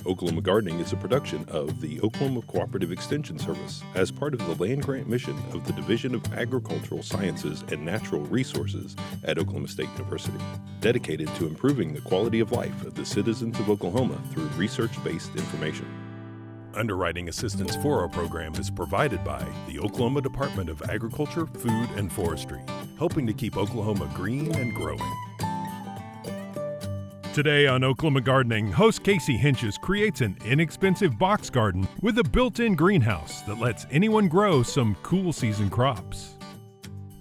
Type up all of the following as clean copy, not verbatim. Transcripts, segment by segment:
Oklahoma Gardening is a production of the Oklahoma Cooperative Extension Service as part of the land grant mission of the Division of Agricultural Sciences and Natural Resources at Oklahoma State University, dedicated to improving the quality of life of the citizens of Oklahoma through research-based information. Underwriting assistance for our program is provided by the Oklahoma Department of Agriculture, Food, and Forestry, helping to keep Oklahoma green and growing. Today on Oklahoma Gardening, host Casey Hentges creates an inexpensive box garden with a built-in greenhouse that lets anyone grow some cool season crops.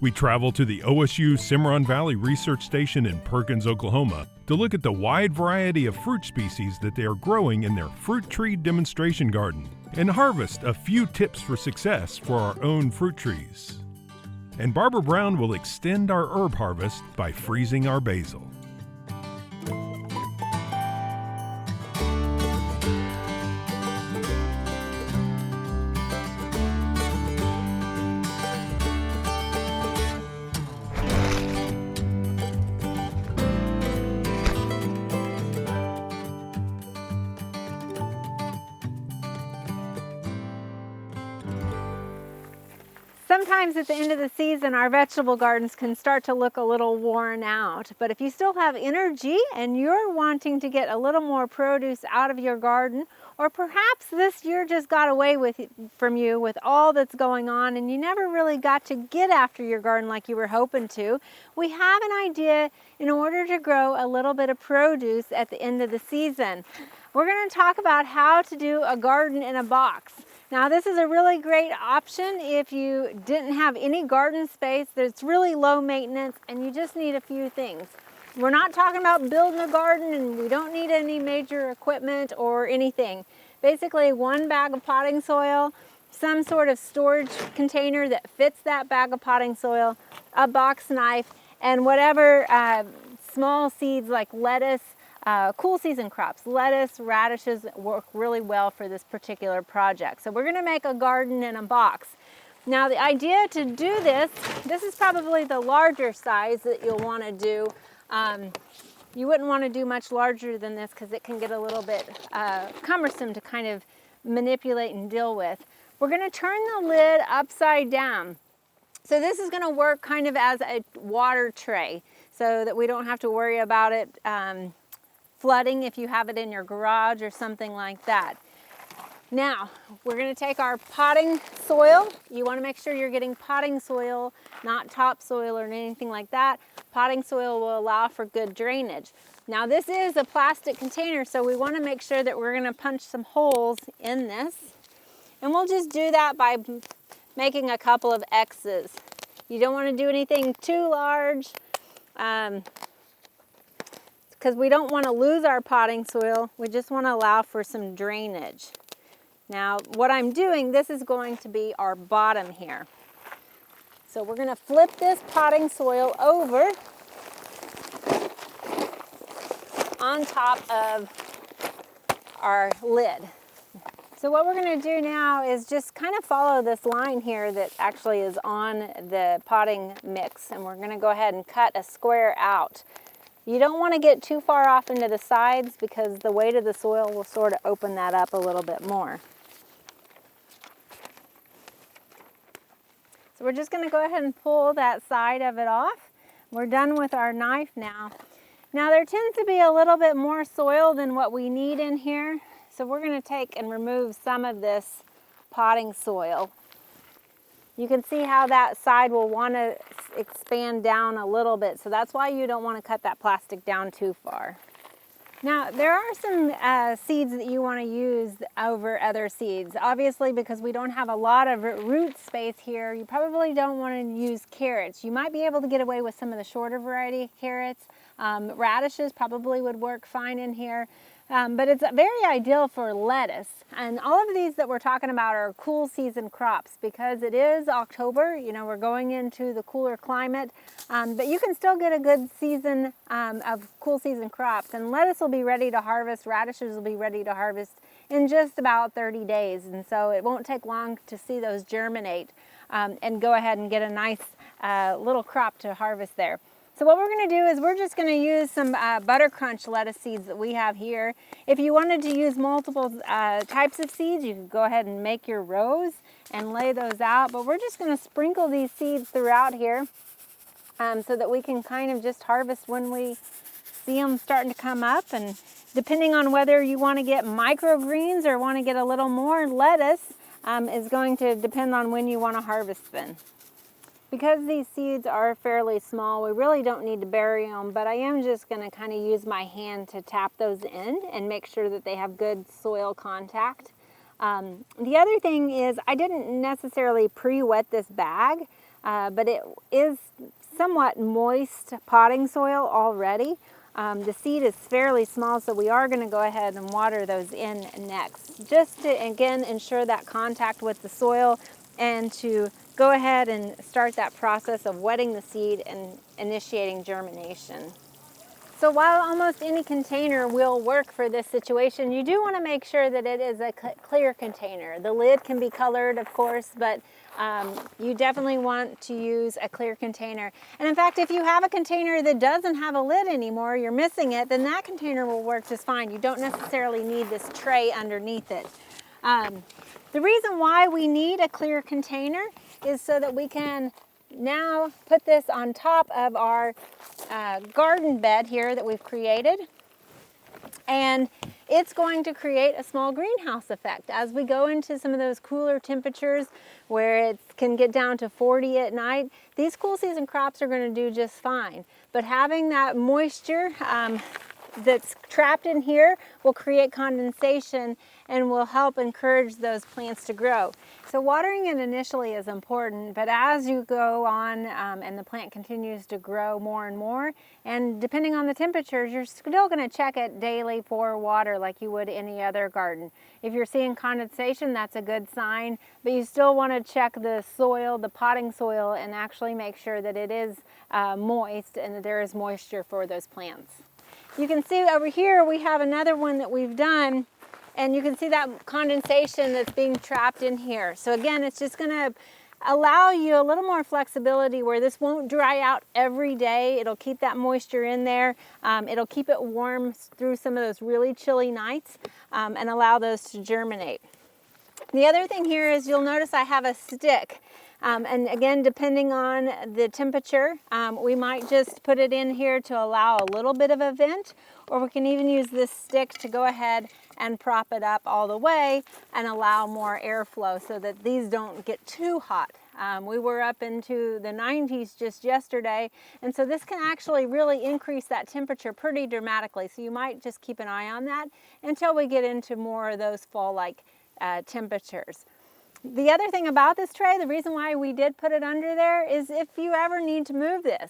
We travel to the OSU Cimarron Valley Research Station in Perkins, Oklahoma, to look at the wide variety of fruit species that they are growing in their fruit tree demonstration garden and harvest a few tips for success for our own fruit trees. And Barbara Brown will extend our herb harvest by freezing our basil. Sometimes at the end of the season, our vegetable gardens can start to look a little worn out. But if you still have energy and you're wanting to get a little more produce out of your garden, or perhaps this year just got away from you with all that's going on and you never really got to get after your garden like you were hoping to, we have an idea in order to grow a little bit of produce at the end of the season. We're going to talk about how to do a garden in a box. Now this is a really great option if you didn't have any garden space, that's really low maintenance, and you just need a few things. We're not talking about building a garden and we don't need any major equipment or anything. Basically 1 bag of potting soil, some sort of storage container that fits that bag of potting soil, a box knife, and whatever small seeds like lettuce, cool season crops, lettuce, radishes work really well for this particular project. So we're going to make a garden in a box. Now the idea to do this is probably the larger size that you'll want to do. You wouldn't want to do much larger than this because it can get a little bit cumbersome to kind of manipulate and deal with. We're going to turn the lid upside down. So this is going to work kind of as a water tray so that we don't have to worry about it flooding if you have it in your garage or something like that. Now, we're going to take our potting soil. You want to make sure you're getting potting soil, not topsoil or anything like that. Potting soil will allow for good drainage. Now, this is a plastic container, so we want to make sure that we're going to punch some holes in this. And we'll just do that by making a couple of X's. You don't want to do anything too large, because we don't want to lose our potting soil. We just want to allow for some drainage. Now, what I'm doing, this is going to be our bottom here. So we're going to flip this potting soil over on top of our lid. So what we're going to do now is just kind of follow this line here that actually is on the potting mix, and we're going to go ahead and cut a square out. You don't want to get too far off into the sides because the weight of the soil will sort of open that up a little bit more. So we're just going to go ahead and pull that side of it off. We're done with our knife now. Now there tends to be a little bit more soil than what we need in here. So we're going to take and remove some of this potting soil. You can see how that side will want to expand down a little bit, so that's why you don't want to cut that plastic down too far. Now, there are some seeds that you want to use over other seeds. Obviously, because we don't have a lot of root space here, you probably don't want to use carrots. You might be able to get away with some of the shorter variety carrots. Radishes probably would work fine in here. But it's very ideal for lettuce. And all of these that we're talking about are cool season crops because it is October, you know, we're going into the cooler climate, but you can still get a good season of cool season crops. And lettuce will be ready to harvest, radishes will be ready to harvest in just about 30 days. And so it won't take long to see those germinate and go ahead and get a nice little crop to harvest there. So what we're going to do is we're just going to use some butter crunch lettuce seeds that we have here. If you wanted to use multiple types of seeds, you could go ahead and make your rows and lay those out. But we're just going to sprinkle these seeds throughout here so that we can kind of just harvest when we see them starting to come up. And depending on whether you want to get microgreens or want to get a little more lettuce is going to depend on when you want to harvest them. Because these seeds are fairly small, we really don't need to bury them, but I am just going to kind of use my hand to tap those in and make sure that they have good soil contact. The other thing is I didn't necessarily pre-wet this bag, but it is somewhat moist potting soil already. The seed is fairly small, so we are going to go ahead and water those in next, just to again ensure that contact with the soil and to go ahead and start that process of wetting the seed and initiating germination. So while almost any container will work for this situation, you do want to make sure that it is a clear container. The lid can be colored, of course, but you definitely want to use a clear container. And in fact, if you have a container that doesn't have a lid anymore, you're missing it, then that container will work just fine. You don't necessarily need this tray underneath it. The reason why we need a clear container is so that we can now put this on top of our garden bed here that we've created. And it's going to create a small greenhouse effect. As we go into some of those cooler temperatures where it can get down to 40 at night, these cool season crops are going to do just fine. But having that moisture that's trapped in here will create condensation and will help encourage those plants to grow. So watering it initially is important, but as you go on and the plant continues to grow more and more, and depending on the temperatures, you're still going to check it daily for water like you would any other garden. If you're seeing condensation, that's a good sign, but you still want to check the soil, the potting soil, and actually make sure that it is moist and that there is moisture for those plants. You can see over here we have another one that we've done, and you can see that condensation that's being trapped in here. So again, it's just going to allow you a little more flexibility where this won't dry out every day. It'll keep that moisture in there. It'll keep it warm through some of those really chilly nights and allow those to germinate. The other thing here is you'll notice I have a stick. And again, depending on the temperature, we might just put it in here to allow a little bit of a vent, or we can even use this stick to go ahead and prop it up all the way and allow more airflow so that these don't get too hot. We were up into the 90s just yesterday, and so this can actually really increase that temperature pretty dramatically. So you might just keep an eye on that until we get into more of those fall-like temperatures. The other thing about this tray, the reason why we did put it under there, is if you ever need to move this.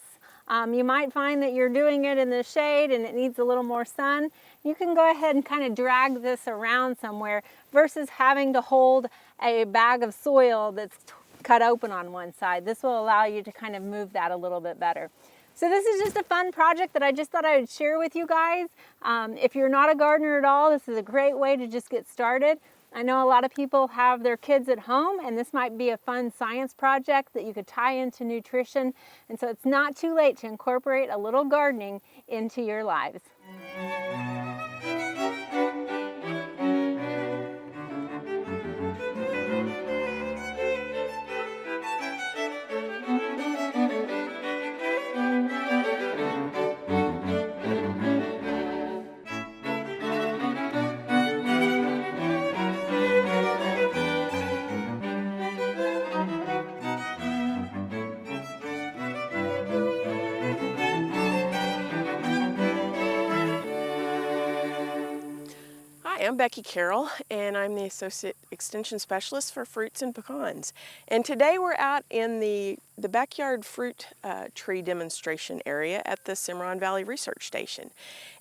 You might find that you're doing it in the shade and it needs a little more sun. You can go ahead and kind of drag this around somewhere versus having to hold a bag of soil that's cut open on one side. This will allow you to kind of move that a little bit better. So this is just a fun project that I just thought I would share with you guys. If you're not a gardener at all, this is a great way to just get started. I know a lot of people have their kids at home, and this might be a fun science project that you could tie into nutrition. And so it's not too late to incorporate a little gardening into your lives. I'm Becky Carroll, and I'm the Associate Extension Specialist for Fruits and Pecans. And today we're out in the backyard fruit tree demonstration area at the Cimarron Valley Research Station.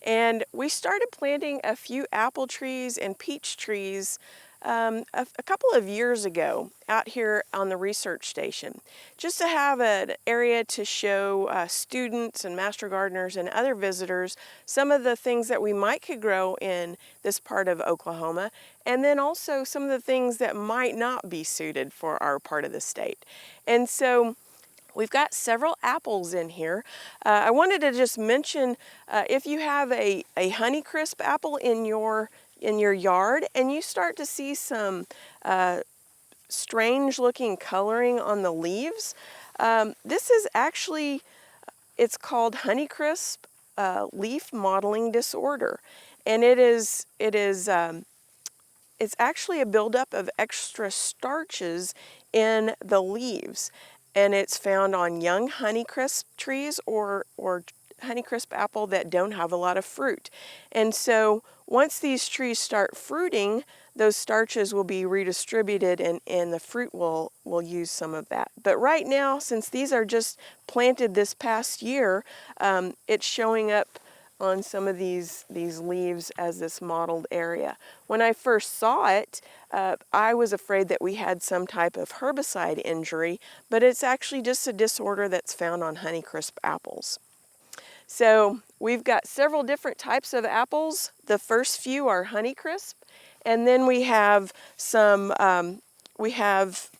And we started planting a few apple trees and peach trees a couple of years ago out here on the research station, just to have an area to show students and master gardeners and other visitors some of the things that we might could grow in this part of Oklahoma, and then also some of the things that might not be suited for our part of the state. And so We've got several apples in here. I wanted to just mention if you have a Honeycrisp apple in your yard and you start to see some strange looking coloring on the leaves, this is actually, it's called Honeycrisp leaf mottling disorder, and it's actually a buildup of extra starches in the leaves, and it's found on young Honeycrisp trees or Honeycrisp apple that don't have a lot of fruit. And so once these trees start fruiting, those starches will be redistributed and the fruit will use some of that. But right now, since these are just planted this past year, it's showing up on some of these leaves as this mottled area. When I first saw it, I was afraid that we had some type of herbicide injury, but it's actually just a disorder that's found on Honeycrisp apples. So we've got several different types of apples. The first few are Honeycrisp, and then we have some, we have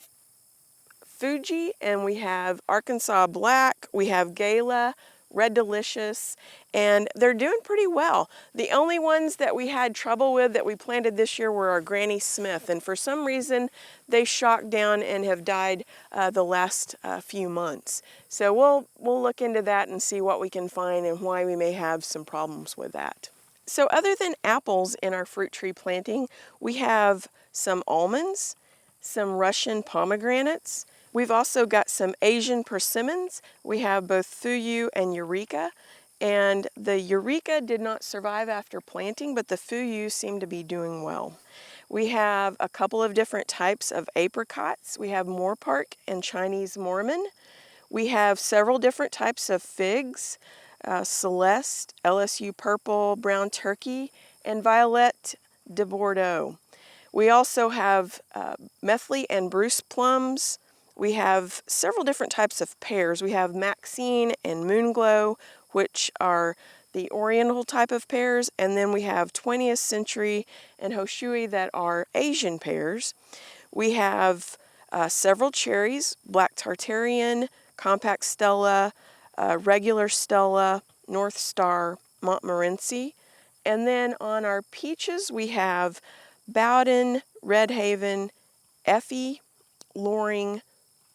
Fuji, and we have Arkansas Black, we have Gala, Red Delicious, and they're doing pretty well. The only ones that we had trouble with that we planted this year were our Granny Smith, and for some reason they shocked down and have died the last few months. So we'll look into that and see what we can find and why we may have some problems with that. So other than apples in our fruit tree planting, we have some almonds, some Russian pomegranates. We've also got some Asian persimmons. We have both Fuyu and Eureka. And the Eureka did not survive after planting, but the Fuyu seem to be doing well. We have a couple of different types of apricots. We have Moorpark and Chinese Mormon. We have several different types of figs, Celeste, LSU Purple, Brown Turkey, and Violet de Bordeaux. We also have Methley and Bruce plums. We have several different types of pears. We have Maxine and Moonglow, which are the oriental type of pears, and then we have 20th Century and Hoshui that are Asian pears. We have several cherries, Black Tartarian, Compact Stella, Regular Stella, North Star, Montmorency. And then on our peaches, we have Bowden, Red Haven, Effie, Loring,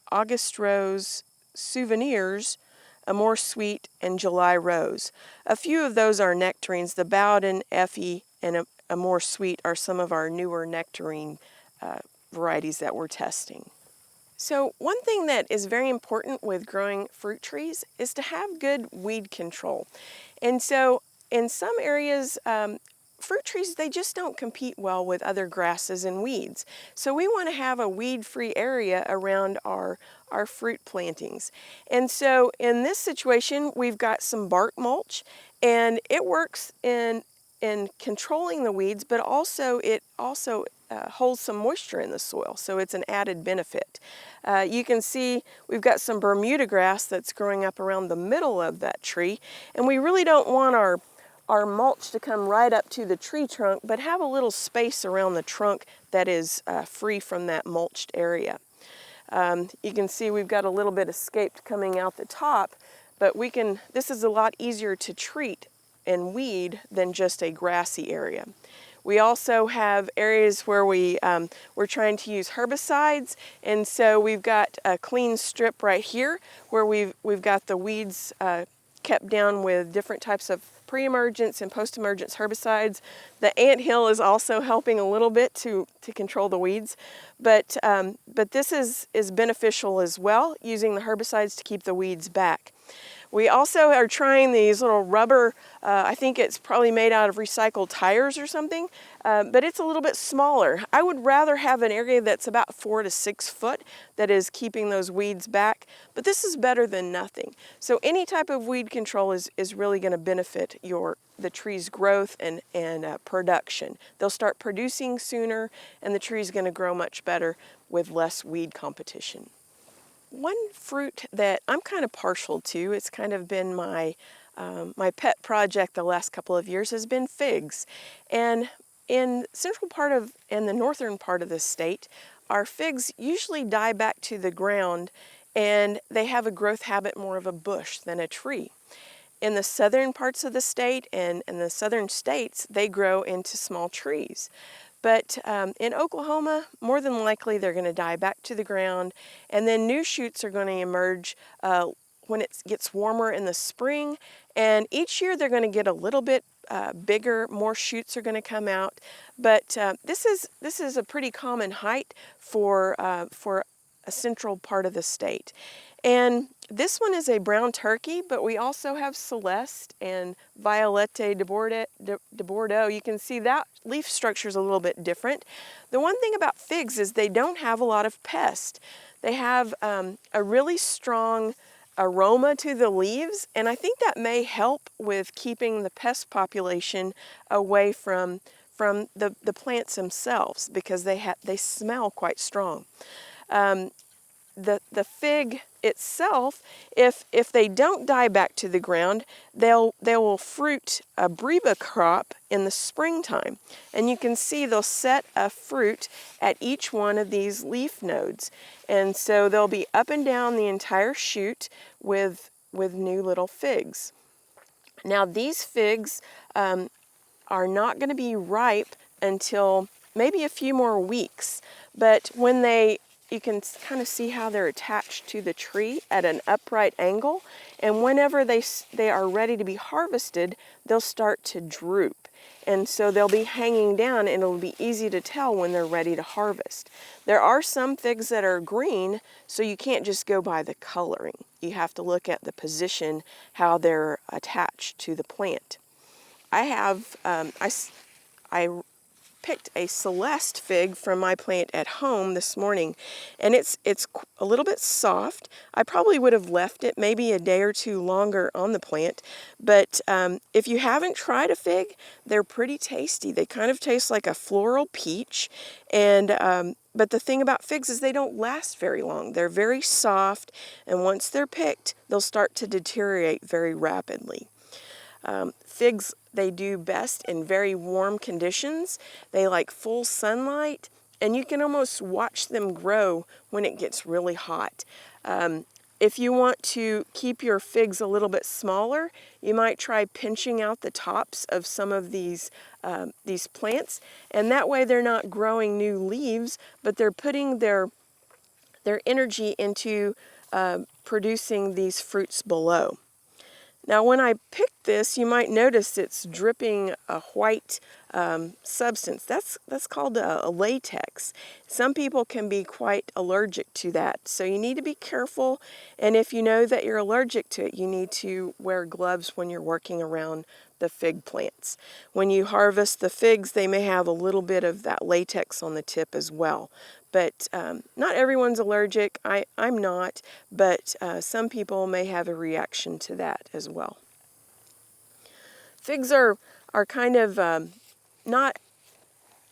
August Rose, Souvenirs, Amore Sweet, and July Rose. A few of those are nectarines. The Bowden, Effie, and Amore Sweet are some of our newer nectarine varieties that we're testing. So one thing that is very important with growing fruit trees is to have good weed control. And so in some areas, fruit trees, they just don't compete well with other grasses and weeds. So we want to have a weed-free area around our fruit plantings. And so in this situation, we've got some bark mulch, and it works in controlling the weeds, but also it holds some moisture in the soil, so it's an added benefit. You can see we've got some Bermuda grass that's growing up around the middle of that tree, and we really don't want our mulch to come right up to the tree trunk, but have a little space around the trunk that is free from that mulched area. You can see we've got a little bit escaped coming out the top, but this is a lot easier to treat and weed than just a grassy area. We also have areas where we're trying to use herbicides, and so we've got a clean strip right here where we've got the weeds kept down with different types of pre-emergence and post-emergence herbicides. The anthill is also helping a little bit to control the weeds, but this is beneficial as well, using the herbicides to keep the weeds back. We also are trying these little rubber, I think it's probably made out of recycled tires or something, but it's a little bit smaller. I would rather have an area that's about 4 to 6 foot that is keeping those weeds back, but this is better than nothing. So any type of weed control is really going to benefit the tree's growth and production. They'll start producing sooner, and the tree's going to grow much better with less weed competition. One fruit that I'm kind of partial to, it's kind of been my pet project the last couple of years, has been figs. And in the northern part of the state, our figs usually die back to the ground and they have a growth habit more of a bush than a tree. In the southern parts of the state and in the southern states, they grow into small trees. But in Oklahoma, more than likely they're going to die back to the ground, and then new shoots are going to emerge when it gets warmer in the spring, and each year they're going to get a little bit bigger, more shoots are going to come out. But this is a pretty common height for a central part of the state. And this one is a brown turkey, but we also have Celeste and Violette de Bordeaux. You can see that leaf structure is a little bit different. The one thing about figs is they don't have a lot of pest. They have a really strong aroma to the leaves, and I think that may help with keeping the pest population away from the plants themselves, because they smell quite strong. The fig itself, if they don't die back to the ground, they will fruit a breba crop in the springtime, and you can see they'll set a fruit at each one of these leaf nodes, and so they'll be up and down the entire shoot with new little figs. Now these figs are not going to be ripe until maybe a few more weeks, but when you can kind of see how they're attached to the tree at an upright angle, and whenever they are ready to be harvested, they'll start to droop, and so they'll be hanging down, and it'll be easy to tell when they're ready to harvest. There are some figs that are green, so you can't just go by the coloring. You have to look at the position, how they're attached to the plant. I picked a Celeste fig from my plant at home this morning, and it's a little bit soft. I probably would have left it maybe a day or two longer on the plant, but if you haven't tried a fig, they're pretty tasty. They kind of taste like a floral peach, and but the thing about figs is they don't last very long. They're very soft, and once they're picked, they'll start to deteriorate very rapidly. Figs, they do best in very warm conditions. They like full sunlight, and you can almost watch them grow when it gets really hot. If you want to keep your figs a little bit smaller, you might try pinching out the tops of some of these plants, and that way they're not growing new leaves, but they're putting their energy into producing these fruits below. Now when I picked this, you might notice it's dripping a white substance. That's called a latex. Some people can be quite allergic to that, so you need to be careful, and if you know that you're allergic to it, you need to wear gloves when you're working around the fig plants. When you harvest the figs, they may have a little bit of that latex on the tip as well. But not everyone's allergic. I'm not, but some people may have a reaction to that as well. Figs are kind of not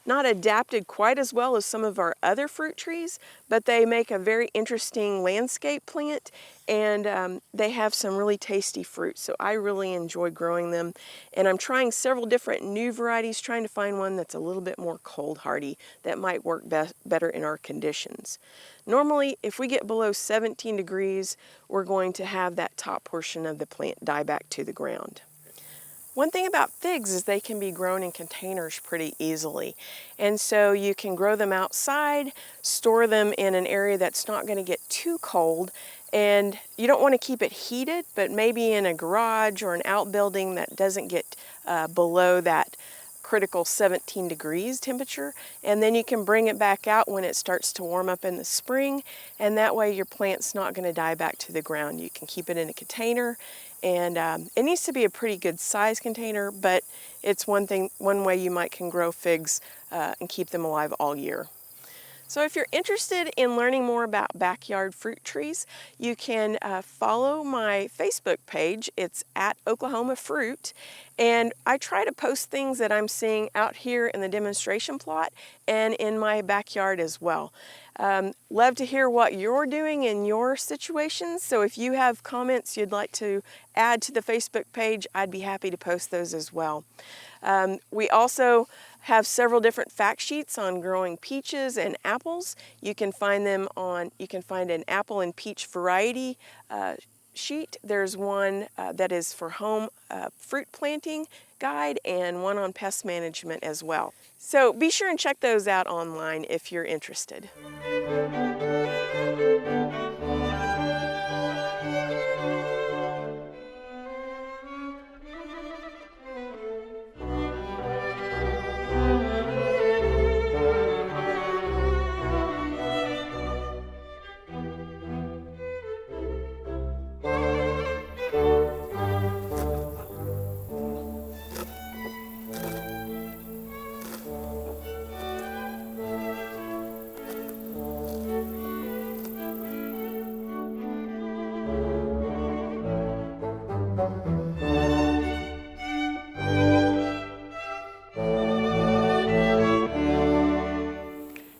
adapted quite as well as some of our other fruit trees, but they make a very interesting landscape plant, and they have some really tasty fruit. So I really enjoy growing them, and I'm trying several different new varieties, trying to find one that's a little bit more cold hardy that might work better in our conditions. Normally, if we get below 17 degrees, we're going to have that top portion of the plant die back to the ground. One thing about figs is they can be grown in containers pretty easily, and so you can grow them outside, store them in an area that's not going to get too cold, and you don't want to keep it heated, but maybe in a garage or an outbuilding that doesn't get below that critical 17 degrees temperature, and then you can bring it back out when it starts to warm up in the spring, and that way your plant's not going to die back to the ground. You can keep it in a container, and it needs to be a pretty good size container, but it's one way you can grow figs and keep them alive all year. So if you're interested in learning more about backyard fruit trees, you can follow my Facebook page. It's at Oklahoma Fruit, and I try to post things that I'm seeing out here in the demonstration plot and in my backyard as well. Love to hear what you're doing in your situations. So if you have comments you'd like to add to the Facebook page, I'd be happy to post those as well. We also have several different fact sheets on growing peaches and apples. You can find them on, you can find an apple and peach variety sheet. There's one that is for home fruit planting guide and one on pest management as well. So be sure and check those out online if you're interested.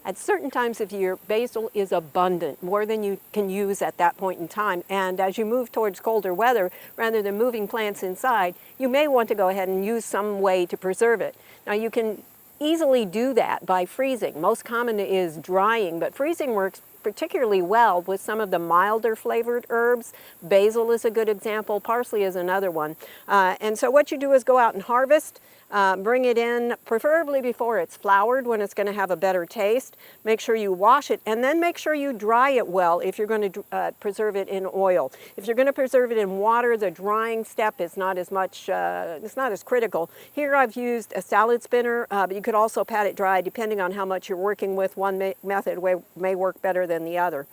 At certain times of year, basil is abundant, more than you can use at that point in time. And as you move towards colder weather, rather than moving plants inside, you may want to go ahead and use some way to preserve it. Now you can easily do that by freezing. Most common is drying, but freezing works particularly well with some of the milder flavored herbs. Basil is a good example, parsley is another one. And so what you do is go out and harvest, bring it in, preferably before it's floured when it's going to have a better taste. Make sure you wash it and then make sure you dry it well if you're going to preserve it in oil. If you're going to preserve it in water, the drying step is not as much, it's not as critical. Here I've used a salad spinner, but you could also pat it dry depending on how much you're working with. One method may work better than the other.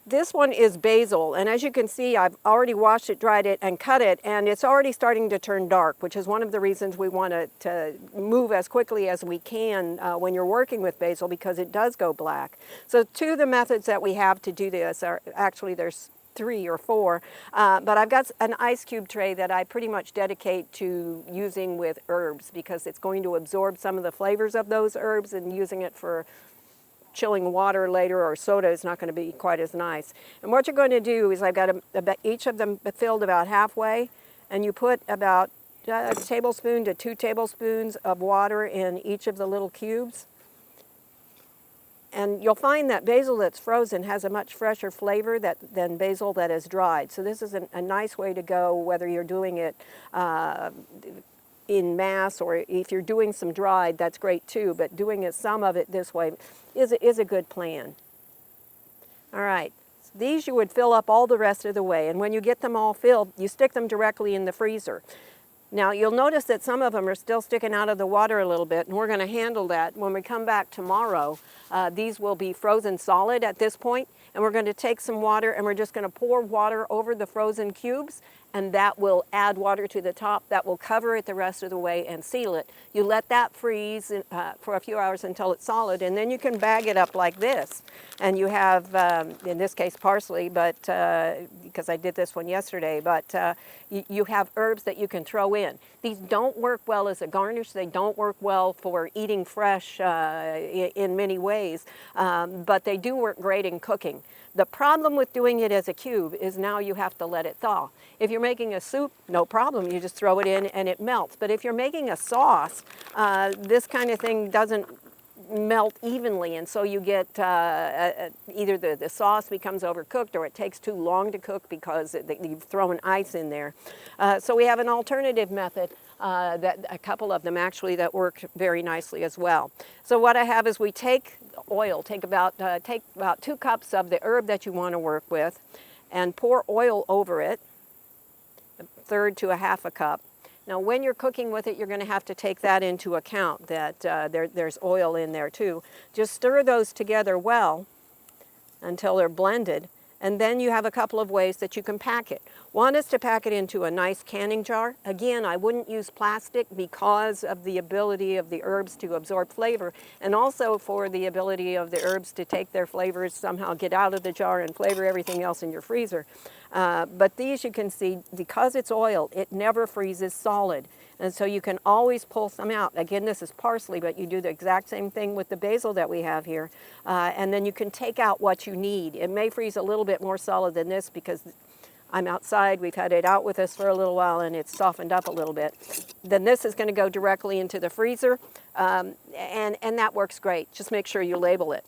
This one is basil, and as you can see, I've already washed it, dried it, and cut it, and it's already starting to turn dark, which is one of the reasons we want to move as quickly as we can when you're working with basil, because it does go black. So two of the methods that we have to do this are, actually there's 3 or 4, but I've got an ice cube tray that I pretty much dedicate to using with herbs, because it's going to absorb some of the flavors of those herbs, and using it for chilling water later or soda is not going to be quite as nice. And what you're going to do is, I've got each of them filled about halfway, and you put about a tablespoon to 2 tablespoons of water in each of the little cubes. And you'll find that basil that's frozen has a much fresher flavor than basil that is dried. So this is a nice way to go, whether you're doing it in mass, or if you're doing some dried, that's great too, but doing some of it this way is a good plan. All right, so these you would fill up all the rest of the way, and when you get them all filled, you stick them directly in the freezer. Now you'll notice that some of them are still sticking out of the water a little bit, and we're going to handle that when we come back tomorrow. These will be frozen solid at this point, and we're going to take some water and we're just going to pour water over the frozen cubes, and that will add water to the top. That will cover it the rest of the way and seal it. You let that freeze for a few hours until it's solid, and then you can bag it up like this. And you have, in this case, parsley, but because I did this one yesterday, but you have herbs that you can throw in. These don't work well as a garnish. They don't work well for eating fresh in many ways, but they do work great in cooking. The problem with doing it as a cube is now you have to let it thaw. If you're making a soup, no problem, you just throw it in and it melts. But if you're making a sauce, this kind of thing doesn't melt evenly, and so you get either the sauce becomes overcooked, or it takes too long to cook because you've thrown ice in there. So we have an alternative method, that a couple of them actually, that work very nicely as well. So what I have is, we take oil, take about 2 cups of the herb that you want to work with, and pour oil over it, 1/3 to 1/2 cup. Now when you're cooking with it, you're going to have to take that into account, that there's oil in there too. Just stir those together well until they're blended, and then you have a couple of ways that you can pack it. One is to pack it into a nice canning jar. Again, I wouldn't use plastic because of the ability of the herbs to absorb flavor, and also for the ability of the herbs to take their flavors, somehow get out of the jar and flavor everything else in your freezer. But these, you can see, because it's oil, it never freezes solid. And so you can always pull some out. Again, this is parsley, but you do the exact same thing with the basil that we have here. And then you can take out what you need. It may freeze a little bit more solid than this because I'm outside, we've had it out with us for a little while and it's softened up a little bit. Then this is going to go directly into the freezer, and that works great. Just make sure you label it.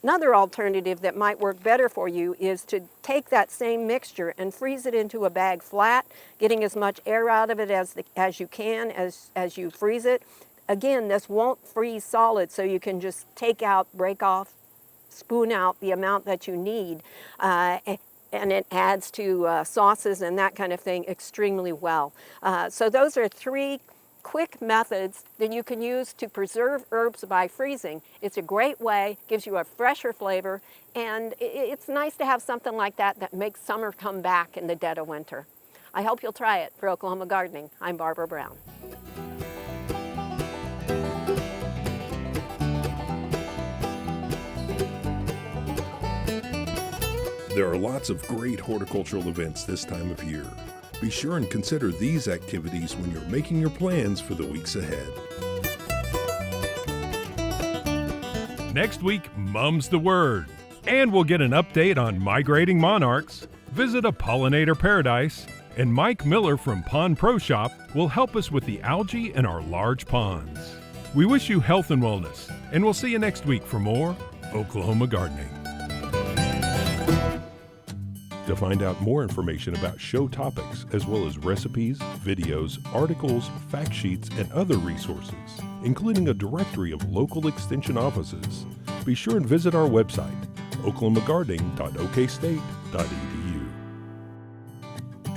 Another alternative that might work better for you is to take that same mixture and freeze it into a bag flat, getting as much air out of it as you can as you freeze it. Again, this won't freeze solid, so you can just take out, break off, spoon out the amount that you need, and it adds to sauces and that kind of thing extremely well. So those are 3 quick methods that you can use to preserve herbs by freezing. It's a great way, gives you a fresher flavor, and it's nice to have something like that that makes summer come back in the dead of winter. I hope you'll try it. For Oklahoma Gardening, I'm Barbara Brown. There are lots of great horticultural events this time of year. Be sure and consider these activities when you're making your plans for the weeks ahead. Next week, Mum's the Word. And we'll get an update on migrating monarchs, visit a pollinator paradise, and Mike Miller from Pond Pro Shop will help us with the algae in our large ponds. We wish you health and wellness, and we'll see you next week for more Oklahoma Gardening. To find out more information about show topics, as well as recipes, videos, articles, fact sheets, and other resources, including a directory of local extension offices, be sure and visit our website, oklahomagardening.okstate.edu.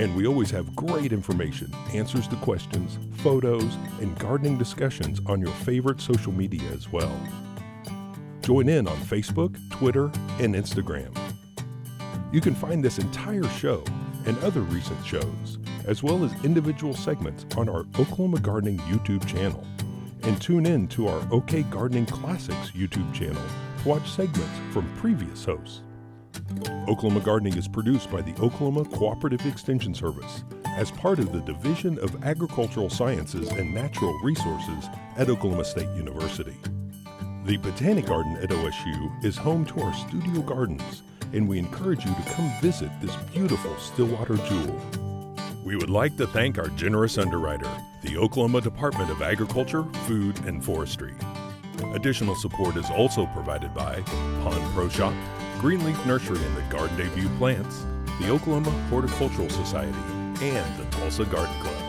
And we always have great information, answers to questions, photos, and gardening discussions on your favorite social media as well. Join in on Facebook, Twitter, and Instagram. You can find this entire show and other recent shows, as well as individual segments on our Oklahoma Gardening YouTube channel. And tune in to our OK Gardening Classics YouTube channel to watch segments from previous hosts. Oklahoma Gardening is produced by the Oklahoma Cooperative Extension Service as part of the Division of Agricultural Sciences and Natural Resources at Oklahoma State University. The Botanic Garden at OSU is home to our studio gardens, and we encourage you to come visit this beautiful Stillwater jewel. We would like to thank our generous underwriter, the Oklahoma Department of Agriculture, Food, and Forestry. Additional support is also provided by Pond Pro Shop, Greenleaf Nursery and the Garden Debut Plants, the Oklahoma Horticultural Society, and the Tulsa Garden Club.